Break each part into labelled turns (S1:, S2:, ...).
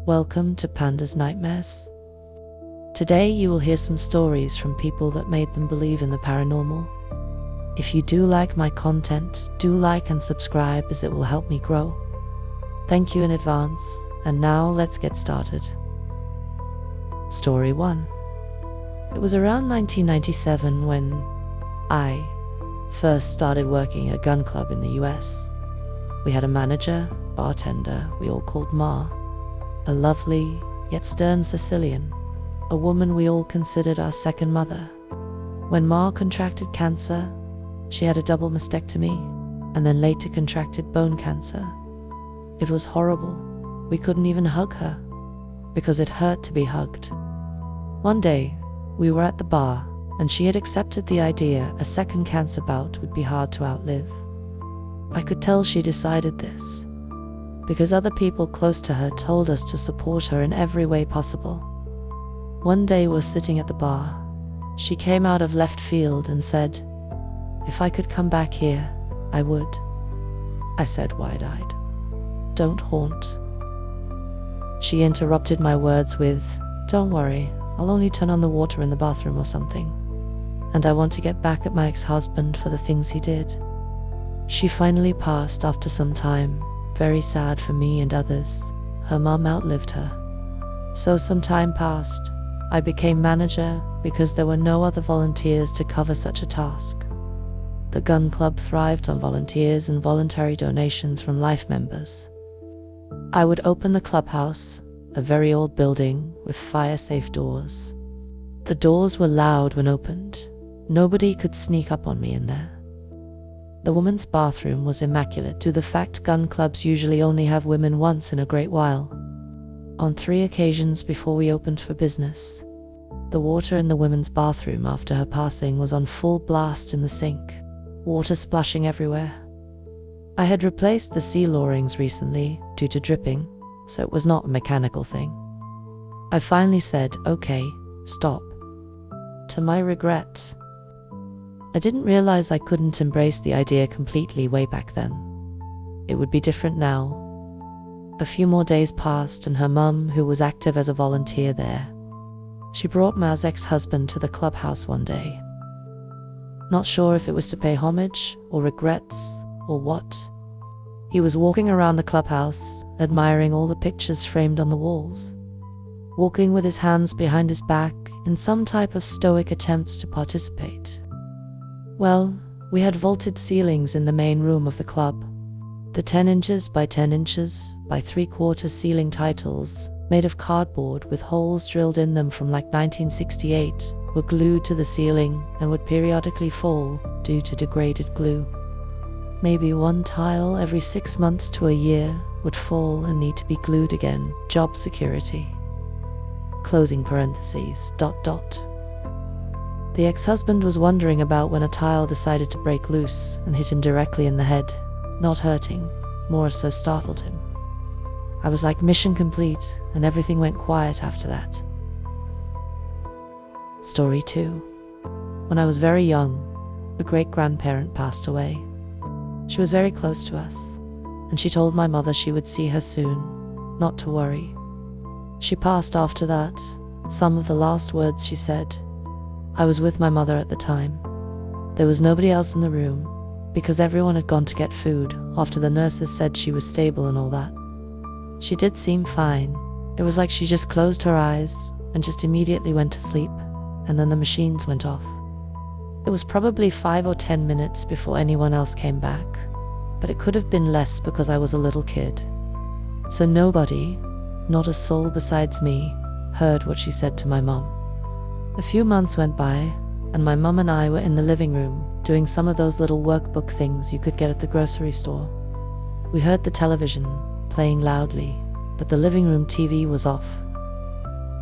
S1: Welcome to Pandas Nightmares. Today you will hear some stories from people that made them believe in the paranormal. If you do like my content, do like and subscribe as it will help me grow. Thank you in advance, and now let's get started. Story 1. It was around 1997 when I first started working at a gun club in the US. We had a manager, bartender we all called Ma, a lovely yet stern Sicilian, a woman we all considered our second mother. When Ma contracted cancer, she had a double mastectomy and then later contracted bone cancer. It was horrible. We couldn't even hug her because it hurt to be hugged. One day, we were at the bar and she had accepted the idea a second cancer bout would be hard to outlive. I could tell she decided this because other people close to her told us to support her in every way possible. One day we're sitting at the bar. She came out of left field and said, "If I could come back here, I would." I said wide-eyed, "Don't haunt." She interrupted my words with, "Don't worry, I'll only turn on the water in the bathroom or something. And I want to get back at my ex-husband for the things he did." She finally passed after some time, very sad for me and others. Her mum outlived her. So some time passed. I became manager because there were no other volunteers to cover such a task. The gun club thrived on volunteers and voluntary donations from life members. I would open the clubhouse, a very old building with fire-safe doors. The doors were loud when opened. Nobody could sneak up on me in there. The women's bathroom was immaculate due to the fact gun clubs usually only have women once in a great while. On 3 occasions before we opened for business, the water in the women's bathroom after her passing was on full blast in the sink, water splashing everywhere. I had replaced the seal O-rings recently due to dripping, so it was not a mechanical thing. I finally said, "Okay, stop." To my regret, I didn't realize I couldn't embrace the idea completely way back then. It would be different now. A few more days passed and her mum, who was active as a volunteer there, she brought Ma's ex-husband to the clubhouse one day. Not sure if it was to pay homage or regrets or what. He was walking around the clubhouse, admiring all the pictures framed on the walls, walking with his hands behind his back in some type of stoic attempt to participate. Well, we had vaulted ceilings in the main room of the club. The 10 inches by 10 inches by 3/4 ceiling titles, made of cardboard with holes drilled in them from like 1968, were glued to the ceiling and would periodically fall due to degraded glue. Maybe one tile every 6 months to a year would fall and need to be glued again. Job security. Closing parentheses, ... The ex-husband was wondering about when a tile decided to break loose and hit him directly in the head, not hurting, more so startled him. I was like, mission complete, and everything went quiet after that. Story 2. When I was very young, a great-grandparent passed away. She was very close to us, and she told my mother she would see her soon, not to worry. She passed after that. Some of the last words she said, I was with my mother at the time. There was nobody else in the room, because everyone had gone to get food after the nurses said she was stable and all that. She did seem fine. It was like she just closed her eyes and just immediately went to sleep, and then the machines went off. It was probably 5 or 10 minutes before anyone else came back, but it could have been less because I was a little kid. So nobody, not a soul besides me, heard what she said to my mom. A few months went by, and my mum and I were in the living room, doing some of those little workbook things you could get at the grocery store. We heard the television playing loudly, but the living room TV was off.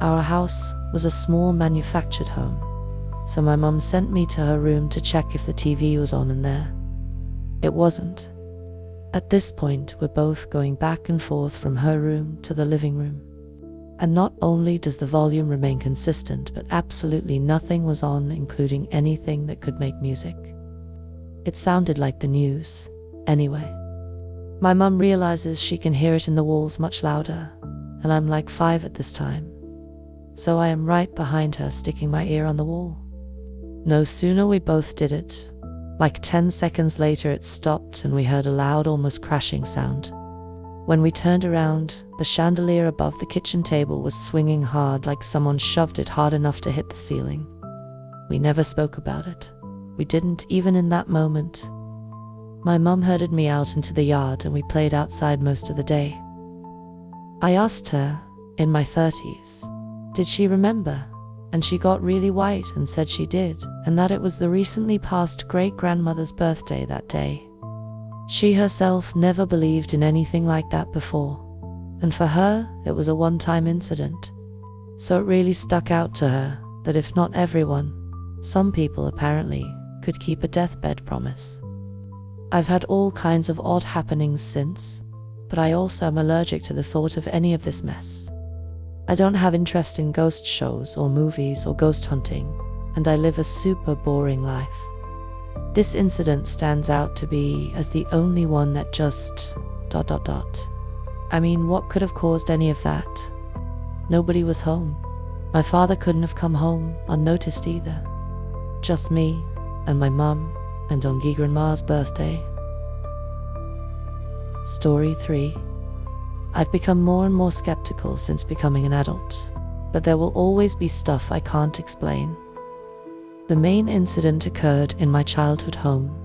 S1: Our house was a small manufactured home, so my mum sent me to her room to check if the TV was on in there. It wasn't. At this point, we're both going back and forth from her room to the living room. And not only does the volume remain consistent, but absolutely nothing was on, including anything that could make music. It sounded like the news, anyway. My mum realizes she can hear it in the walls much louder, and I'm like 5 at this time. So I am right behind her, sticking my ear on the wall. No sooner we both did it, like 10 seconds later it stopped and we heard a loud, almost crashing sound. When we turned around, the chandelier above the kitchen table was swinging hard, like someone shoved it hard enough to hit the ceiling. We never spoke about it. We didn't, even in that moment. My mum herded me out into the yard and we played outside most of the day. I asked her, in my 30s, did she remember? And she got really white and said she did, and that it was the recently passed great-grandmother's birthday that day. She herself never believed in anything like that before, and for her, it was a one-time incident. So it really stuck out to her that if not everyone, some people apparently could keep a deathbed promise. I've had all kinds of odd happenings since, but I also am allergic to the thought of any of this mess. I don't have interest in ghost shows or movies or ghost hunting, and I live a super boring life. This incident stands out to be as the only one that just ... I mean, what could have caused any of that? Nobody was home. My father couldn't have come home unnoticed either. Just me and my mum and on Grandma's birthday. Story 3. I've become more and more skeptical since becoming an adult, but there will always be stuff I can't explain. The main incident occurred in my childhood home.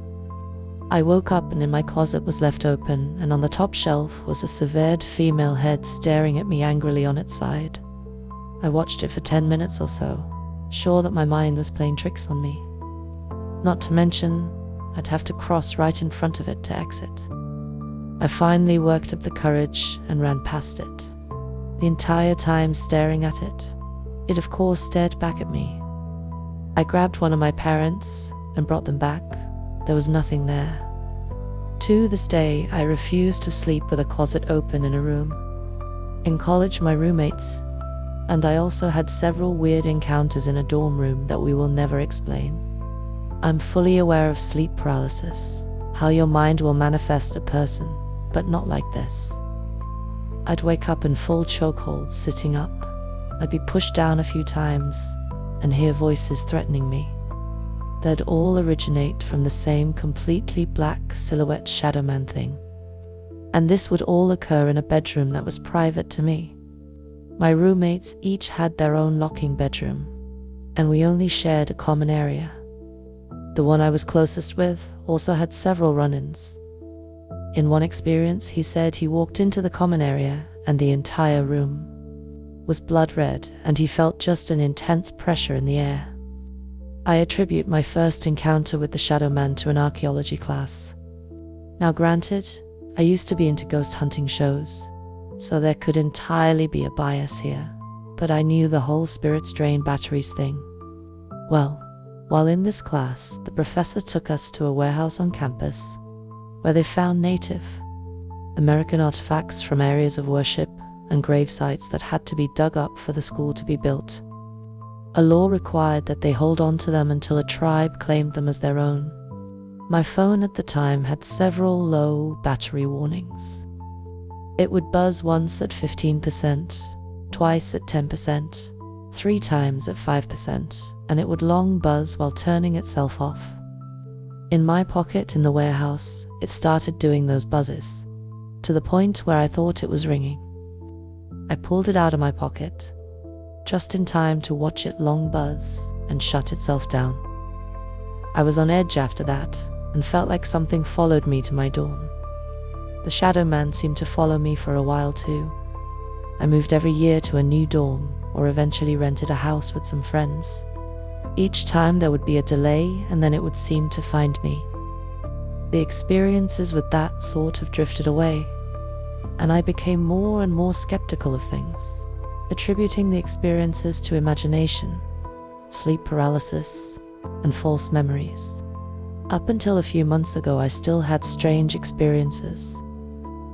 S1: I woke up and in my closet was left open, and on the top shelf was a severed female head staring at me angrily on its side. I watched it for 10 minutes or so, sure that my mind was playing tricks on me. Not to mention, I'd have to cross right in front of it to exit. I finally worked up the courage and ran past it. The entire time staring at it, it of course stared back at me. I grabbed one of my parents and brought them back. There was nothing there. To this day, I refuse to sleep with a closet open in a room. In college, my roommates and I also had several weird encounters in a dorm room that we will never explain. I'm fully aware of sleep paralysis, how your mind will manifest a person, but not like this. I'd wake up in full chokehold sitting up. I'd be pushed down a few times and hear voices threatening me. They'd all originate from the same completely black silhouette shadow man thing. And this would all occur in a bedroom that was private to me. My roommates each had their own locking bedroom, and we only shared a common area. The one I was closest with also had several run-ins. In one experience, he said he walked into the common area and the entire room was blood red, and he felt just an intense pressure in the air. I attribute my first encounter with the Shadow Man to an archaeology class. Now granted, I used to be into ghost hunting shows, so there could entirely be a bias here, but I knew the whole spirits drain batteries thing. Well, while in this class, the professor took us to a warehouse on campus where they found Native American artifacts from areas of worship and grave sites that had to be dug up for the school to be built. A law required that they hold on to them until a tribe claimed them as their own. My phone at the time had several low battery warnings. It would buzz once at 15%, twice at 10%, 3 times at 5%, and it would long buzz while turning itself off. In my pocket in the warehouse, it started doing those buzzes, to the point where I thought it was ringing. I pulled it out of my pocket, just in time to watch it long buzz and shut itself down. I was on edge after that, and felt like something followed me to my dorm. The Shadow Man seemed to follow me for a while too. I moved every year to a new dorm, or eventually rented a house with some friends. Each time there would be a delay, and then it would seem to find me. The experiences with that sort of drifted away, and I became more and more skeptical of things, attributing the experiences to imagination, sleep paralysis, and false memories. Up until a few months ago, I still had strange experiences.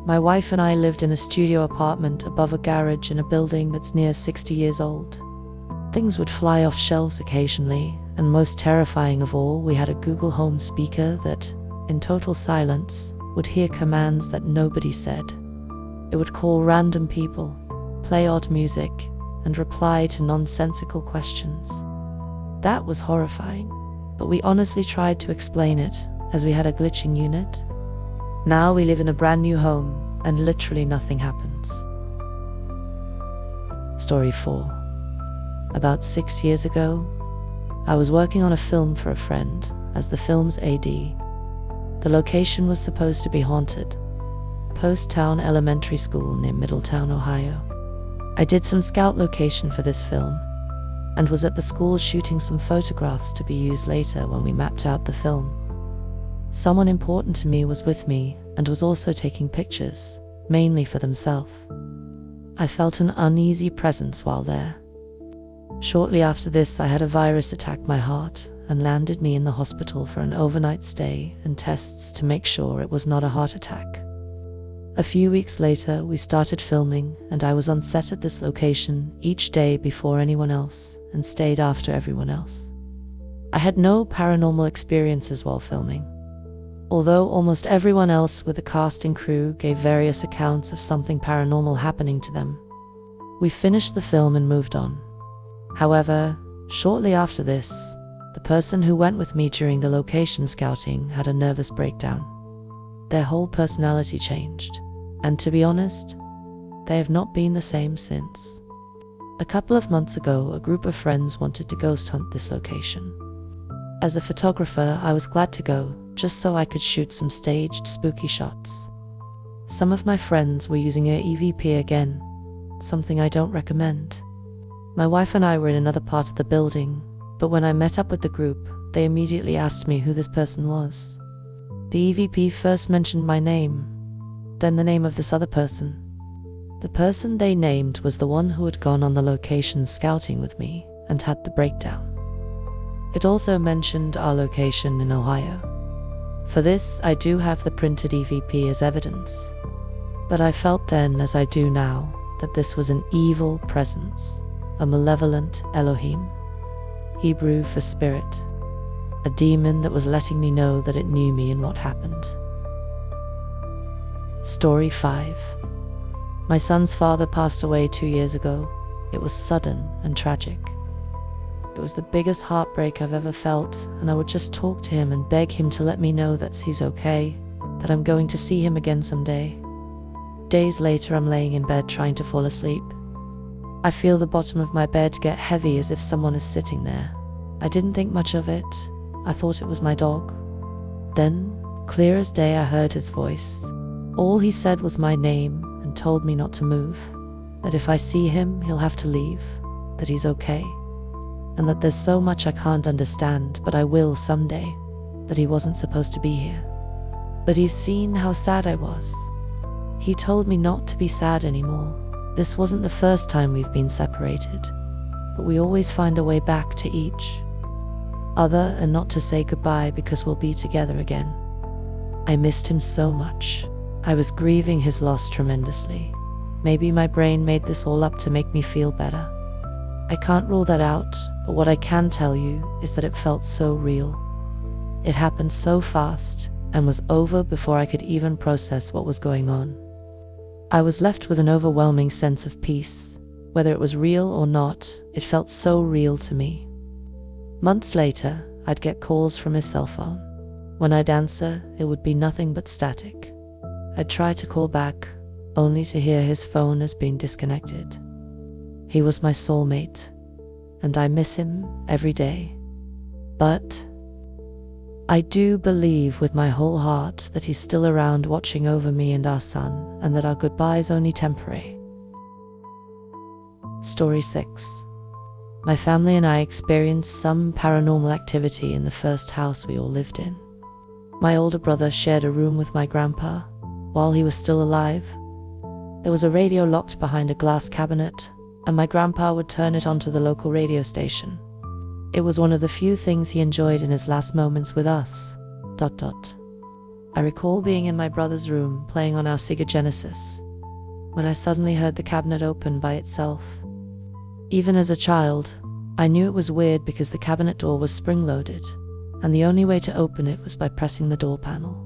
S1: My wife and I lived in a studio apartment above a garage in a building that's near 60 years old. Things would fly off shelves occasionally, and most terrifying of all, we had a Google Home speaker that, in total silence, would hear commands that nobody said. It would call random people, play odd music, and reply to nonsensical questions. That was horrifying, but we honestly tried to explain it, as we had a glitching unit. Now we live in a brand new home, and literally nothing happens. Story 4. About 6 years ago, I was working on a film for a friend as the film's AD. The location was supposed to be haunted. Post Town Elementary School near Middletown, Ohio. I did some scout location for this film, and was at the school shooting some photographs to be used later when we mapped out the film. Someone important to me was with me and was also taking pictures, mainly for themselves. I felt an uneasy presence while there. Shortly after this, I had a virus attack my heart and landed me in the hospital for an overnight stay and tests to make sure it was not a heart attack. A few weeks later, we started filming, and I was on set at this location each day before anyone else and stayed after everyone else. I had no paranormal experiences while filming, although almost everyone else with the cast and crew gave various accounts of something paranormal happening to them. We finished the film and moved on. However, shortly after this, the person who went with me during the location scouting had a nervous breakdown. Their whole personality changed, and to be honest, they have not been the same since. A couple of months ago, a group of friends wanted to ghost hunt this location. As a photographer, I was glad to go, just so I could shoot some staged spooky shots. Some of my friends were using their EVP again, something I don't recommend. My wife and I were in another part of the building, but when I met up with the group, they immediately asked me who this person was. The EVP first mentioned my name, then the name of this other person. The person they named was the one who had gone on the location scouting with me and had the breakdown. It also mentioned our location in Ohio. For this, I do have the printed EVP as evidence. But I felt then, as I do now, that this was an evil presence, a malevolent Elohim, Hebrew for spirit, a demon that was letting me know that it knew me and what happened. Story 5. My son's father passed away 2 years ago. It was sudden and tragic. It was the biggest heartbreak I've ever felt, and I would just talk to him and beg him to let me know that he's okay, that I'm going to see him again someday. Days later, I'm laying in bed trying to fall asleep. I feel the bottom of my bed get heavy as if someone is sitting there. I didn't think much of it. I thought it was my dog. Then, clear as day, I heard his voice. All he said was my name and told me not to move, that if I see him, he'll have to leave, that he's okay, and that there's so much I can't understand, but I will someday, that he wasn't supposed to be here. But he's seen how sad I was. He told me not to be sad anymore. This wasn't the first time we've been separated, but we always find a way back to each other and not to say goodbye because we'll be together again. I missed him so much. I was grieving his loss tremendously. Maybe my brain made this all up to make me feel better. I can't rule that out, but what I can tell you is that it felt so real. It happened so fast and was over before I could even process what was going on. I was left with an overwhelming sense of peace. Whether it was real or not, it felt so real to me. Months later, I'd get calls from his cell phone. When I'd answer, it would be nothing but static. I'd try to call back, only to hear his phone has been disconnected. He was my soulmate, and I miss him every day. But I do believe with my whole heart that he's still around watching over me and our son, and that our goodbye is only temporary. Story 6. My family and I experienced some paranormal activity in the first house we all lived in. My older brother shared a room with my grandpa while he was still alive. There was a radio locked behind a glass cabinet, and my grandpa would turn it onto the local radio station. It was one of the few things he enjoyed in his last moments with us. I recall being in my brother's room playing on our Sega Genesis when I suddenly heard the cabinet open by itself. Even as a child, I knew it was weird because the cabinet door was spring-loaded, and the only way to open it was by pressing the door panel.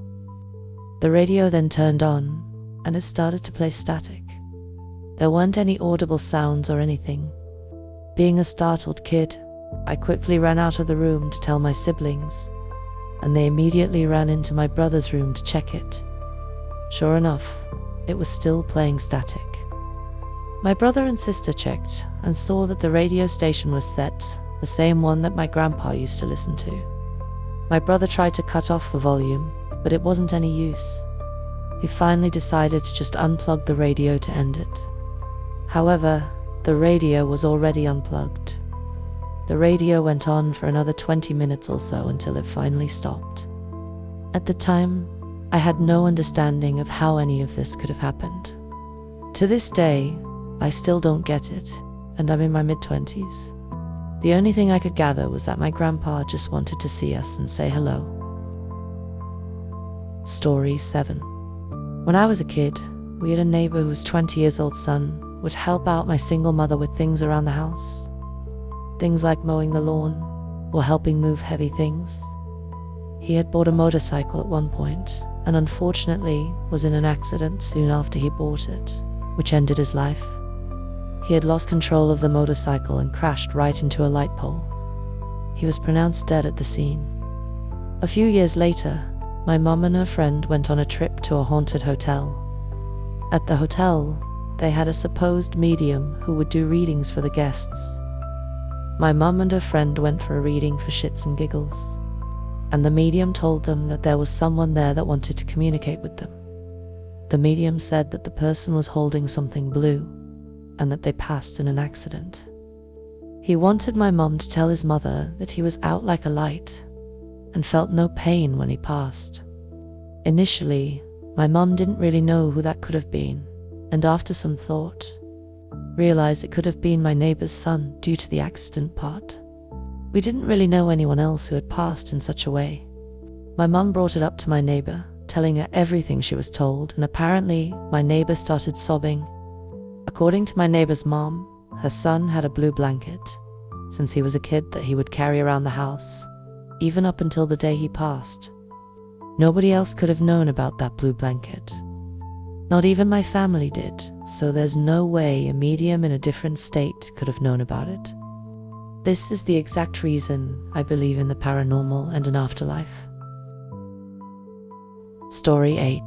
S1: The radio then turned on, and it started to play static. There weren't any audible sounds or anything. Being a startled kid, I quickly ran out of the room to tell my siblings, and they immediately ran into my brother's room to check it. Sure enough, it was still playing static. My brother and sister checked and saw that the radio station was set, the same one that my grandpa used to listen to. My brother tried to cut off the volume, but it wasn't any use. He finally decided to just unplug the radio to end it. However, the radio was already unplugged. The radio went on for another 20 minutes or so until it finally stopped. At the time, I had no understanding of how any of this could have happened. To this day, I still don't get it, and I'm in my mid-20s. The only thing I could gather was that my grandpa just wanted to see us and say hello. Story 7. When I was a kid, we had a neighbor whose 20-year-old son would help out my single mother with things around the house. Things like mowing the lawn or helping move heavy things. He had bought a motorcycle at one point and unfortunately was in an accident soon after he bought it, which ended his life. He had lost control of the motorcycle and crashed right into a light pole. He was pronounced dead at the scene. A few years later, my mum and her friend went on a trip to a haunted hotel. At the hotel, they had a supposed medium who would do readings for the guests. My mum and her friend went for a reading for shits and giggles, and the medium told them that there was someone there that wanted to communicate with them. The medium said that the person was holding something blue, and that they passed in an accident. He wanted my mum to tell his mother that he was out like a light, and felt no pain when he passed. Initially, my mum didn't really know who that could have been, and after some thought, realized it could have been my neighbor's son due to the accident part. We didn't really know anyone else who had passed in such a way. My mum brought it up to my neighbor, telling her everything she was told, and apparently my neighbor started sobbing. According to my neighbor's mom, her son had a blue blanket since he was a kid that he would carry around the house, even up until the day he passed. Nobody else could have known about that blue blanket. Not even my family did, so there's no way a medium in a different state could have known about it. This is the exact reason I believe in the paranormal and an afterlife. Story 8.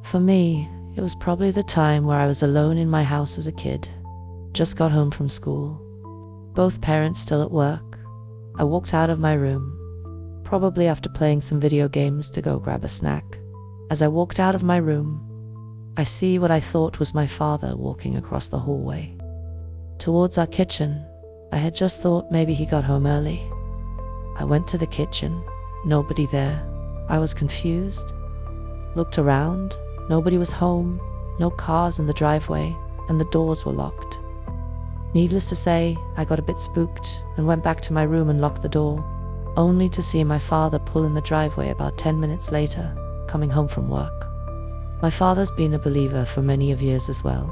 S1: For me, it was probably the time where I was alone in my house as a kid. Just got home from school. Both parents still at work. I walked out of my room, probably after playing some video games, to go grab a snack. As I walked out of my room, I see what I thought was my father walking across the hallway towards our kitchen. I had just thought maybe he got home early. I went to the kitchen, nobody there. I was confused. Looked around, nobody was home, no cars in the driveway, and the doors were locked. Needless to say, I got a bit spooked and went back to my room and locked the door, only to see my father pull in the driveway about 10 minutes later, coming home from work. My father's been a believer for many of years as well,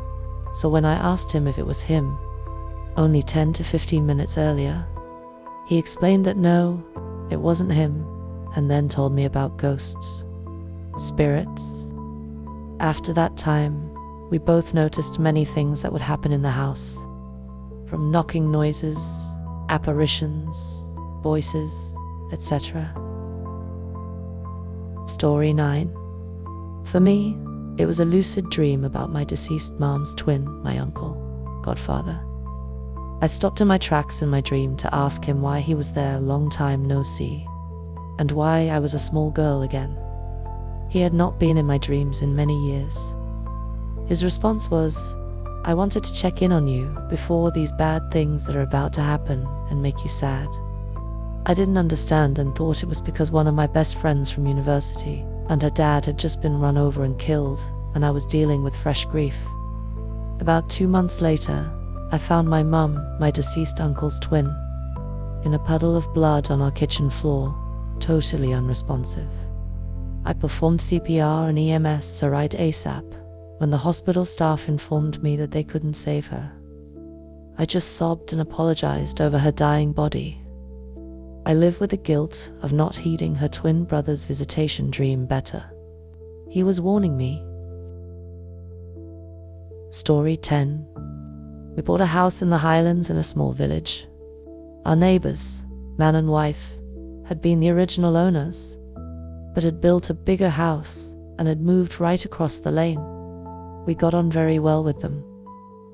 S1: so when I asked him if it was him, only 10 to 15 minutes earlier, he explained that no, it wasn't him, and then told me about ghosts, spirits. After that time, we both noticed many things that would happen in the house, from knocking noises, apparitions, voices, etc. Story 9. For me, it was a lucid dream about my deceased mom's twin, my uncle, godfather. I stopped in my tracks in my dream to ask him why he was there, long time no see, and why I was a small girl again. He had not been in my dreams in many years. His response was, "I wanted to check in on you before these bad things that are about to happen and make you sad." I didn't understand and thought it was because one of my best friends from university and her dad had just been run over and killed, and I was dealing with fresh grief. About 2 months later, I found my mum, my deceased uncle's twin, in a puddle of blood on our kitchen floor, totally unresponsive. I performed CPR and EMS right ASAP when the hospital staff informed me that they couldn't save her. I just sobbed and apologized over her dying body. I live with the guilt of not heeding her twin brother's visitation dream better. He was warning me. Story 10. We bought a house in the Highlands in a small village. Our neighbors, man and wife, had been the original owners, but had built a bigger house and had moved right across the lane. We got on very well with them.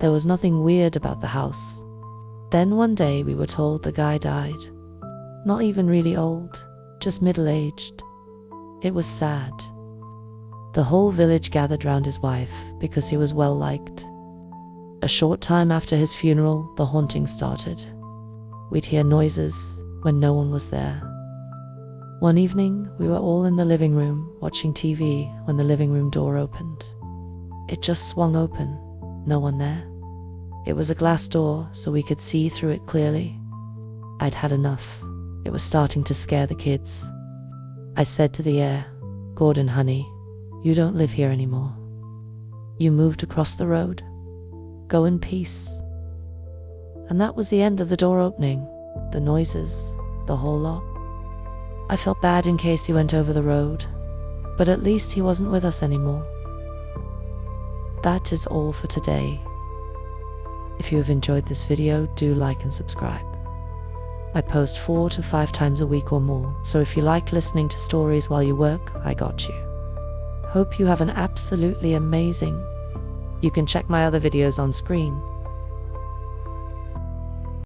S1: There was nothing weird about the house. Then one day we were told the guy died. Not even really old, just middle-aged. It was sad. The whole village gathered round his wife because he was well liked. A short time after his funeral, the haunting started. We'd hear noises when no one was there. One evening, we were all in the living room watching TV when the living room door opened. It just swung open, no one there. It was a glass door, so we could see through it clearly. I'd had enough. It was starting to scare the kids. I said to the air, "Gordon, honey, you don't live here anymore. You moved across the road. Go in peace." And that was the end of the door opening, the noises, the whole lot. I felt bad in case he went over the road, but at least he wasn't with us anymore. That is all for today. If you have enjoyed this video, do like and subscribe. I post 4 to 5 times a week or more, so if you like listening to stories while you work, I got you. Hope you have an absolutely amazing. You can check my other videos on screen.